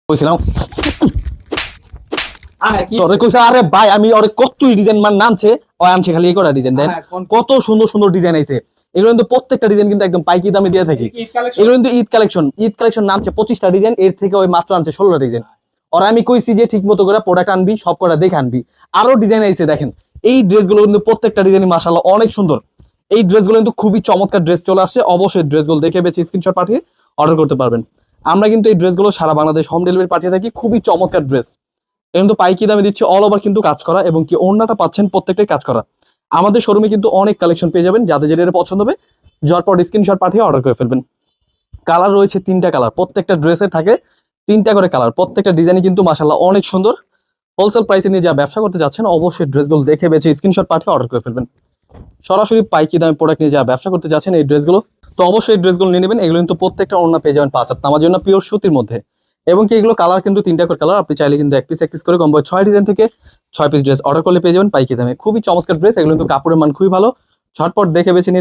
কইছিলাম তোরে কইছে আরে ভাই আমি ওরে কতই ডিজাইন মান নামছে ও আনছে খালি এই করা ডিজাইন দেন কত সুন্দর সুন্দর ডিজাইন আইছে এগুলো কিন্তু প্রত্যেকটা ডিজাইন কিন্তু একদম পাইকি দামে দিয়ে থাকি এগুলো কিন্তু ঈদ কালেকশন নামছে 25টা ডিজাইন এর থেকে ওই মাত্র আনছে 16টা ডিজাইন আর আমি কইছি যে ঠিক মতো করে প্রোডাক্ট আনবি সব কটা দেখে আনবি আরো ডিজাইন আইছে দেখেন এই ড্রেসগুলো কিন্তু প্রত্যেকটা ডিজাইনই মাশাআল্লাহ অনেক সুন্দর এই ড্রেসগুলো কিন্তু খুবই চমৎকার ড্রেস চলে আসছে অবশ্যই ড্রেসগুলো দেখে বেছে স্ক্রিনশট পাঠিয়ে অর্ডার করতে পারবেন আমরা কিন্তু এই ড্রেসগুলো সারা বাংলাদেশ হোম ডেলিভারি পাঠিয়ে থাকি খুবই চমৎকার ড্রেস কিন্তু পাইকি দামে দিচ্ছি অল ওভার কিন্তু কাজ করা এবং কি ওড়নাটা পাচ্ছেন প্রত্যেকটাই কাজ করা আমাদের শোরুমে কিন্তু অনেক কালেকশন পেয়ে যাবেন যাদের যেটা পছন্দ হবে ঝটপট স্ক্রিনশট পাঠিয়ে অর্ডার করে ফেলবেন কালার রয়েছে 3টা কালার প্রত্যেকটা ড্রেসে থাকে 3টা করে কালার প্রত্যেকটা ডিজাইনই কিন্তু মাশাআল্লাহ অনেক সুন্দর হোলসেল প্রাইসে নিয়ে যা ব্যবসা করতে যাচ্ছেন অবশ্যই ড্রেসগুলো দেখে বেছে স্ক্রিনশট পাঠিয়ে অর্ডার করে ফেলবেন সরাসরি পাইকি দামে প্রোডাক্ট নিয়ে যা ব্যবসা করতে যাচ্ছেন এই ড্রেসগুলো তো অবশ্যই এই ড্রেসগুলো নিয়ে নেবেন এগুলো কিন্তু প্রত্যেকটা ওড়না পেয়ে যাবেন 5 হাত আমার জন্য পিওর সুতির মধ্যে এবং কি এগুলো কালার কিন্তু 3টা করে কালার আপনি চাইলে কিন্তু এক পিস করে কম্বো 6 ডিজাইন থেকে 6 পিস ড্রেস অর্ডার করলে পেয়ে যাবেন পাইকি দামে খুবই চমৎকার ড্রেস এগুলো কিন্তু কাপড়ের মান খুবই ভালো ঝটপট দেখে বেছে নিয়ে